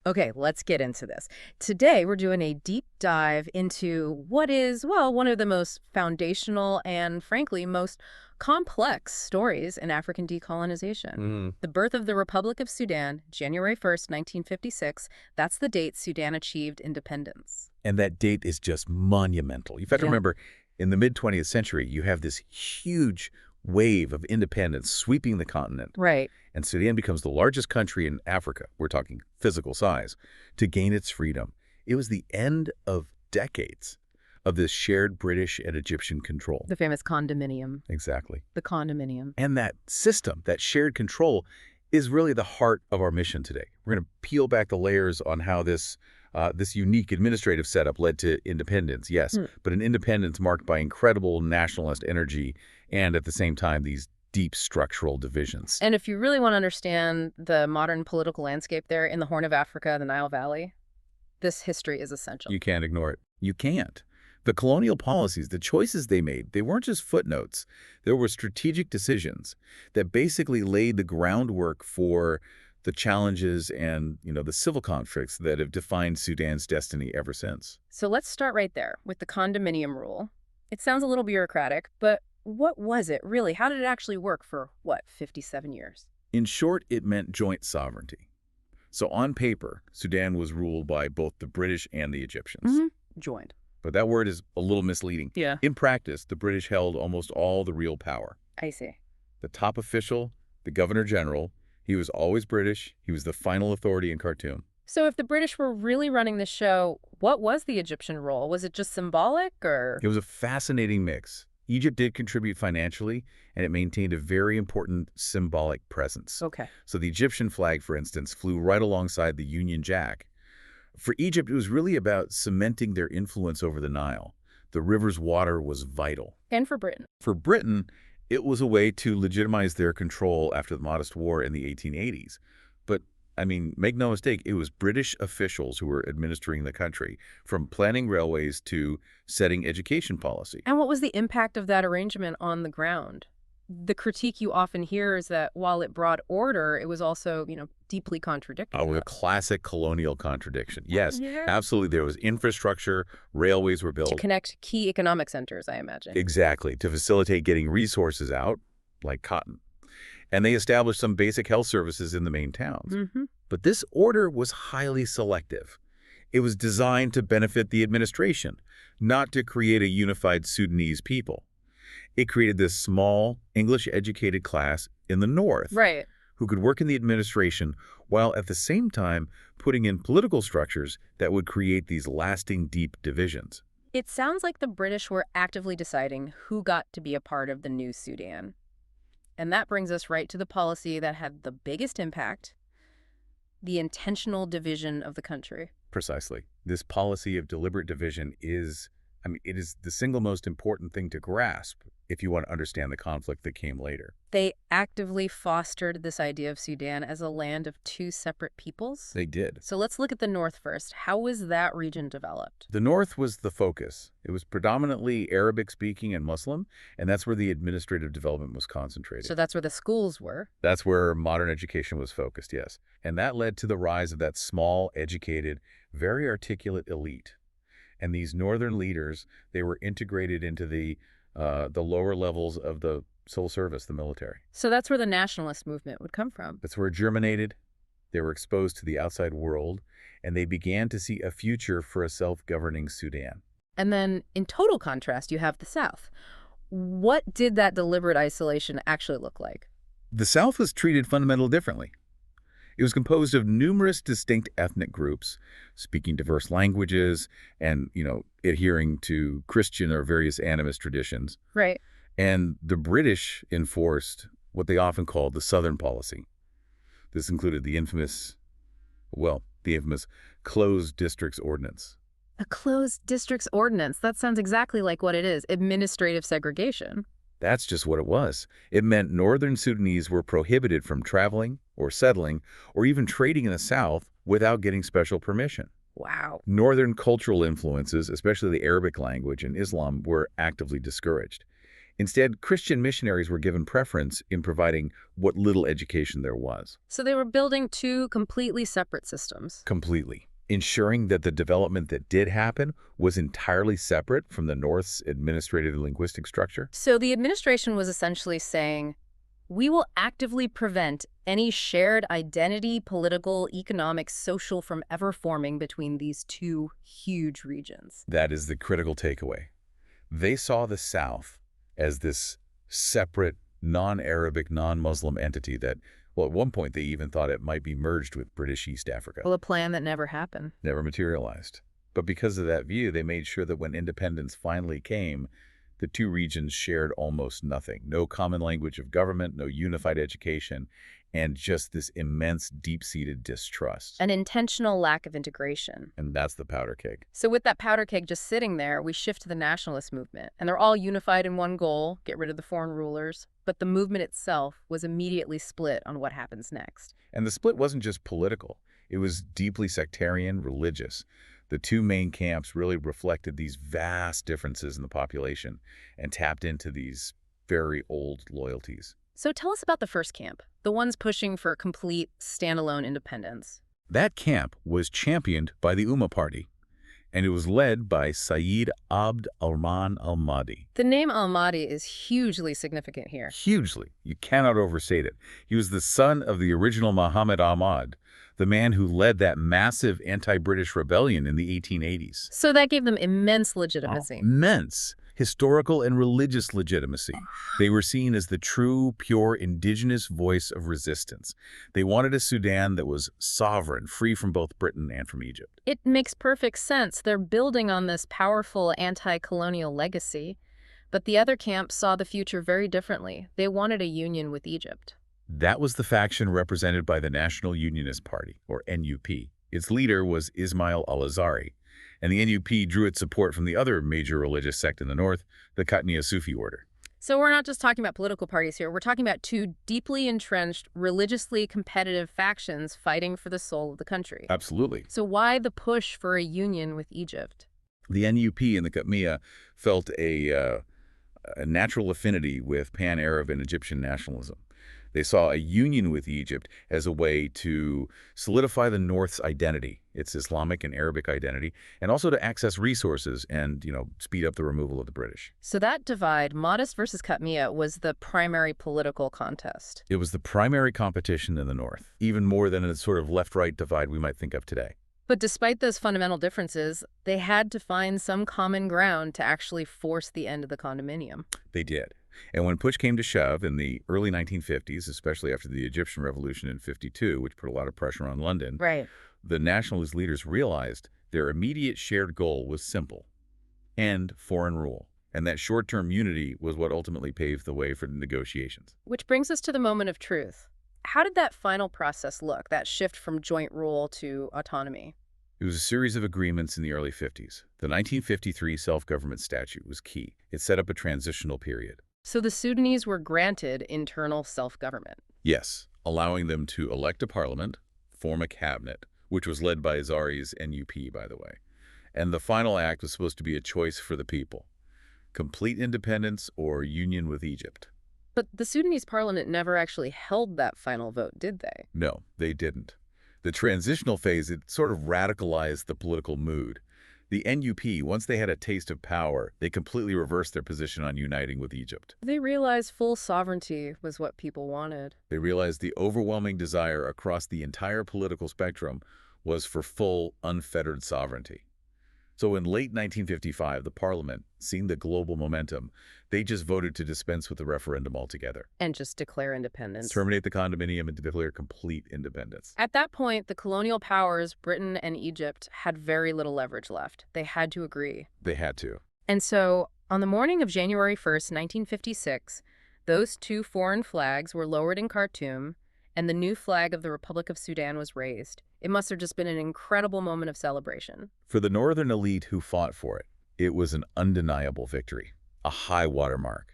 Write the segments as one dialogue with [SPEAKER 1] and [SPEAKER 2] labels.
[SPEAKER 1] Okay, let's get into this. Today, we're doing a deep dive into what is, well, one of the most foundational and, frankly, most complex stories in African decolonization.
[SPEAKER 2] Mm.
[SPEAKER 1] The birth of the Republic of Sudan, January 1st, 1956. That's the date Sudan achieved independence.
[SPEAKER 2] And that date is just monumental. You've got to
[SPEAKER 1] Yeah.
[SPEAKER 2] remember, in the mid-20th century, you have this huge wave of independence sweeping the continent.
[SPEAKER 1] Right.
[SPEAKER 2] And Sudan becomes the largest country in Africa, we're talking physical size, to gain its freedom. It was the end of decades of this shared British and Egyptian control.
[SPEAKER 1] The famous condominium.
[SPEAKER 2] Exactly.
[SPEAKER 1] The condominium.
[SPEAKER 2] And that system, that shared control, is really the heart of our mission today. We're going to peel back the layers on how this unique administrative setup led to independence, yes, but an independence marked by incredible nationalist energy and, at the same time, these deep structural divisions.
[SPEAKER 1] And if you really want to understand the modern political landscape there in the Horn of Africa, the Nile Valley, this history is essential.
[SPEAKER 2] You can't ignore it. You can't. The colonial policies, the choices they made, they weren't just footnotes. There were strategic decisions that basically laid the groundwork for the challenges and, the civil conflicts that have defined Sudan's destiny ever since.
[SPEAKER 1] So let's start right there with the condominium rule. It sounds a little bureaucratic, but what was it really? How did it actually work for, 57 years?
[SPEAKER 2] In short, it meant joint sovereignty. So on paper, Sudan was ruled by both the British and the Egyptians.
[SPEAKER 1] Joined.
[SPEAKER 2] But that word is a little misleading.
[SPEAKER 1] Yeah.
[SPEAKER 2] In practice, the British held almost all the real power.
[SPEAKER 1] I see.
[SPEAKER 2] The top official, the Governor General, he was always British. He was the final authority in Khartoum.
[SPEAKER 1] So if the British were really running the show, what was the Egyptian role? Was it just symbolic or?
[SPEAKER 2] It was a fascinating mix. Egypt did contribute financially, and it maintained a very important symbolic presence.
[SPEAKER 1] Okay.
[SPEAKER 2] So the Egyptian flag, for instance, flew right alongside the Union Jack. For Egypt, it was really about cementing their influence over the Nile. The river's water was vital.
[SPEAKER 1] And for Britain?
[SPEAKER 2] For Britain, it was a way to legitimize their control after the Modest War in the 1880s. But, make no mistake, it was British officials who were administering the country, from planning railways to setting education policy.
[SPEAKER 1] And what was the impact of that arrangement on the ground? The critique you often hear is that while it brought order, it was also, deeply contradictory.
[SPEAKER 2] Oh, a classic colonial contradiction. Yes,
[SPEAKER 1] Yeah.
[SPEAKER 2] absolutely. There was infrastructure, railways were
[SPEAKER 1] To
[SPEAKER 2] built.
[SPEAKER 1] connect key economic centers, I imagine.
[SPEAKER 2] Exactly, to facilitate getting resources out, like cotton. And they established some basic health services in the main towns. But this order was highly selective. It was designed to benefit the administration, not to create a unified Sudanese people. It created this small, English-educated class in the north
[SPEAKER 1] Right.
[SPEAKER 2] who could work in the administration while at the same time putting in political structures that would create these lasting, deep divisions.
[SPEAKER 1] It sounds like the British were actively deciding who got to be a part of the new Sudan. And that brings us right to the policy that had the biggest impact, the intentional division of the country.
[SPEAKER 2] Precisely. This policy of deliberate division is, it is the single most important thing to grasp if you want to understand the conflict that came later.
[SPEAKER 1] They actively fostered this idea of Sudan as a land of two separate peoples.
[SPEAKER 2] They did.
[SPEAKER 1] So let's look at the north first. How was that region developed?
[SPEAKER 2] The north was the focus. It was predominantly Arabic-speaking and Muslim, and that's where the administrative development was concentrated.
[SPEAKER 1] So that's where the schools were.
[SPEAKER 2] That's where modern education was focused, yes. And that led to the rise of that small, educated, very articulate elite. And these northern leaders, they were integrated into the lower levels of the civil service, the military.
[SPEAKER 1] So that's where the nationalist movement would come from.
[SPEAKER 2] That's where it germinated. They were exposed to the outside world, and they began to see a future for a self-governing Sudan.
[SPEAKER 1] And then, in total contrast, you have the South. What did that deliberate isolation actually look like?
[SPEAKER 2] The South was treated fundamentally differently. It was composed of numerous distinct ethnic groups, speaking diverse languages and, adhering to Christian or various animist traditions.
[SPEAKER 1] Right.
[SPEAKER 2] And the British enforced what they often called the Southern policy. This included the infamous Closed Districts Ordinance.
[SPEAKER 1] A closed districts ordinance. That sounds exactly like what it is, administrative segregation.
[SPEAKER 2] That's just what it was. It meant northern Sudanese were prohibited from traveling or settling or even trading in the South without getting special permission.
[SPEAKER 1] Wow.
[SPEAKER 2] Northern cultural influences, especially the Arabic language and Islam, were actively discouraged. Instead, Christian missionaries were given preference in providing what little education there was.
[SPEAKER 1] So they were building two completely separate systems.
[SPEAKER 2] Completely. Ensuring that the development that did happen was entirely separate from the North's administrative and linguistic structure.
[SPEAKER 1] So the administration was essentially saying, we will actively prevent any shared identity, political, economic, social from ever forming between these two huge regions.
[SPEAKER 2] That is the critical takeaway. They saw the South as this separate, non-Arabic, non-Muslim entity that, well, at one point they even thought it might be merged with British East Africa.
[SPEAKER 1] Well, a plan that never happened.
[SPEAKER 2] Never materialized. But because of that view, they made sure that when independence finally came, the two regions shared almost nothing. No common language of government, no unified education, and just this immense, deep-seated distrust.
[SPEAKER 1] An intentional lack of integration.
[SPEAKER 2] And that's the powder keg.
[SPEAKER 1] So with that powder keg just sitting there, we shift to the nationalist movement. And they're all unified in one goal, get rid of the foreign rulers. But the movement itself was immediately split on what happens next.
[SPEAKER 2] And the split wasn't just political. It was deeply sectarian, religious. The two main camps really reflected these vast differences in the population and tapped into these very old loyalties.
[SPEAKER 1] So tell us about the first camp, the ones pushing for complete standalone independence.
[SPEAKER 2] That camp was championed by the Umma Party, and it was led by Sayyid Abd al-Rahman al-Mahdi.
[SPEAKER 1] The name al-Mahdi is hugely significant here.
[SPEAKER 2] Hugely. You cannot overstate it. He was the son of the original Muhammad Ahmad, the man who led that massive anti-British rebellion in the 1880s.
[SPEAKER 1] So that gave them immense legitimacy.
[SPEAKER 2] Immense historical and religious legitimacy. They were seen as the true, pure, indigenous voice of resistance. They wanted a Sudan that was sovereign, free from both Britain and from Egypt.
[SPEAKER 1] It makes perfect sense. They're building on this powerful anti-colonial legacy. But the other camp saw the future very differently. They wanted a union with Egypt.
[SPEAKER 2] That was the faction represented by the National Unionist Party, or NUP. Its leader was Ismail al-Azhari, and the NUP drew its support from the other major religious sect in the north, the Qatniya Sufi order.
[SPEAKER 1] So we're not just talking about political parties here. We're talking about two deeply entrenched, religiously competitive factions fighting for the soul of the country.
[SPEAKER 2] Absolutely.
[SPEAKER 1] So why the push for a union with Egypt?
[SPEAKER 2] The NUP and the Qatniya felt a natural affinity with pan-Arab and Egyptian nationalism. They saw a union with Egypt as a way to solidify the North's identity, its Islamic and Arabic identity, and also to access resources and, speed up the removal of the British.
[SPEAKER 1] So that divide, Mahdist versus Qatniya, was the primary political contest.
[SPEAKER 2] It was the primary competition in the North, even more than a sort of left-right divide we might think of today.
[SPEAKER 1] But despite those fundamental differences, they had to find some common ground to actually force the end of the condominium.
[SPEAKER 2] They did. And when push came to shove in the early 1950s, especially after the Egyptian Revolution in '52, which put a lot of pressure on London,
[SPEAKER 1] Right.
[SPEAKER 2] the nationalist leaders realized their immediate shared goal was simple: end foreign rule. And that short-term unity was what ultimately paved the way for the negotiations.
[SPEAKER 1] Which brings us to the moment of truth. How did that final process look, that shift from joint rule to autonomy?
[SPEAKER 2] It was a series of agreements in the early 50s. The 1953 Self-Government Statute was key. It set up a transitional period.
[SPEAKER 1] So the Sudanese were granted internal self-government.
[SPEAKER 2] Yes, allowing them to elect a parliament, form a cabinet, which was led by Azhari's NUP, by the way. And the final act was supposed to be a choice for the people: complete independence or union with Egypt.
[SPEAKER 1] But the Sudanese parliament never actually held that final vote, did they?
[SPEAKER 2] No, they didn't. The transitional phase, it sort of radicalized the political mood. The NUP, once they had a taste of power, they completely reversed their position on uniting with Egypt.
[SPEAKER 1] They realized full sovereignty was what people wanted.
[SPEAKER 2] They realized the overwhelming desire across the entire political spectrum was for full, unfettered sovereignty. So in late 1955, the parliament, seeing the global momentum, they just voted to dispense with the referendum altogether.
[SPEAKER 1] And just declare independence.
[SPEAKER 2] Terminate the condominium and declare complete independence.
[SPEAKER 1] At that point, the colonial powers, Britain and Egypt, had very little leverage left. They had to agree.
[SPEAKER 2] They had to.
[SPEAKER 1] And so, on the morning of January 1st, 1956, those two foreign flags were lowered in Khartoum, and the new flag of the Republic of Sudan was raised. It must have just been an incredible moment of celebration.
[SPEAKER 2] For the northern elite who fought for it, it was an undeniable victory, a high watermark.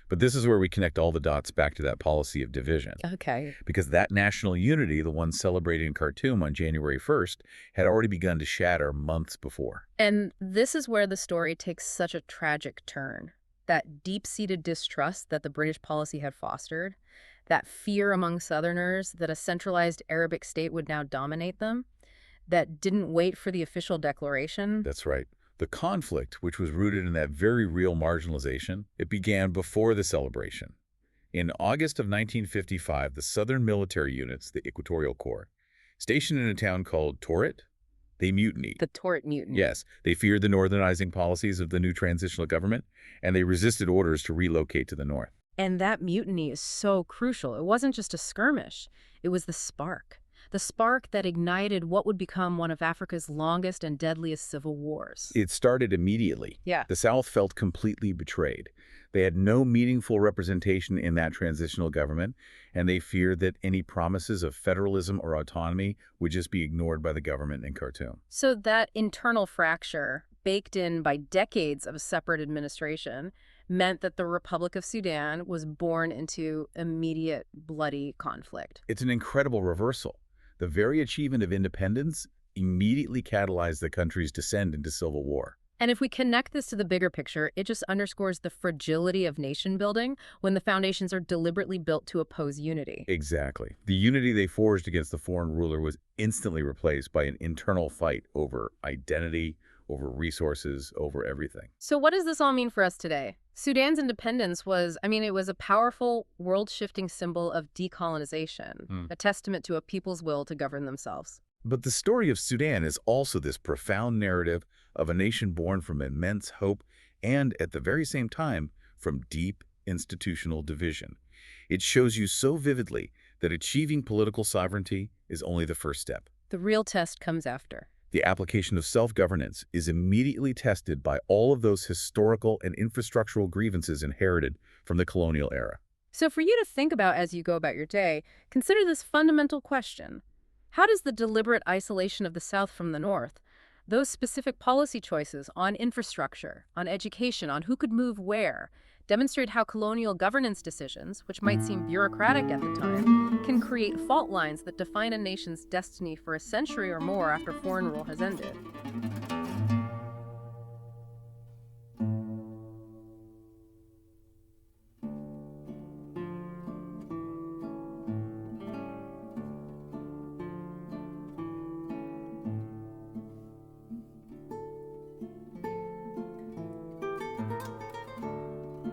[SPEAKER 2] But this is where we connect all the dots back to that policy of division.
[SPEAKER 1] Okay.
[SPEAKER 2] Because that national unity, the one celebrated in Khartoum on January 1st, had already begun to shatter months before.
[SPEAKER 1] And this is where the story takes such a tragic turn. that deep-seated distrust that the British policy had fostered, that fear among Southerners that a centralized Arabic state would now dominate them, that didn't wait for the official declaration.
[SPEAKER 2] That's right. The conflict, which was rooted in that very real marginalization, it began before the celebration. In August of 1955, the Southern military units, the Equatorial Corps, stationed in a town called Torit, they mutinied.
[SPEAKER 1] The Torit Mutiny.
[SPEAKER 2] Yes, they feared the northernizing policies of the new transitional government, and they resisted orders to relocate to the north.
[SPEAKER 1] And that mutiny is so crucial. It wasn't just a skirmish. It was the spark. The spark that ignited what would become one of Africa's longest and deadliest civil wars.
[SPEAKER 2] It started immediately.
[SPEAKER 1] Yeah.
[SPEAKER 2] The South felt completely betrayed. They had no meaningful representation in that transitional government, and they feared that any promises of federalism or autonomy would just be ignored by the government in Khartoum.
[SPEAKER 1] So that internal fracture, baked in by decades of separate administration, meant that the Republic of Sudan was born into immediate bloody conflict.
[SPEAKER 2] It's an incredible reversal. The very achievement of independence immediately catalyzed the country's descent into civil war.
[SPEAKER 1] And if we connect this to the bigger picture, it just underscores the fragility of nation building when the foundations are deliberately built to oppose unity.
[SPEAKER 2] Exactly. The unity they forged against the foreign ruler was instantly replaced by an internal fight over identity, over resources, over everything.
[SPEAKER 1] So what does this all mean for us today? Sudan's independence was, it was a powerful, world-shifting symbol of decolonization, a testament to a people's will to govern themselves.
[SPEAKER 2] But the story of Sudan is also this profound narrative of a nation born from immense hope and, at the very same time, from deep institutional division. It shows you so vividly that achieving political sovereignty is only the first step.
[SPEAKER 1] The real test comes after.
[SPEAKER 2] The application of self-governance is immediately tested by all of those historical and infrastructural grievances inherited from the colonial era.
[SPEAKER 1] So for you to think about as you go about your day, consider this fundamental question. How does the deliberate isolation of the South from the North, those specific policy choices on infrastructure, on education, on who could move where, demonstrate how colonial governance decisions, which might seem bureaucratic at the time, can create fault lines that define a nation's destiny for a century or more after foreign rule has ended?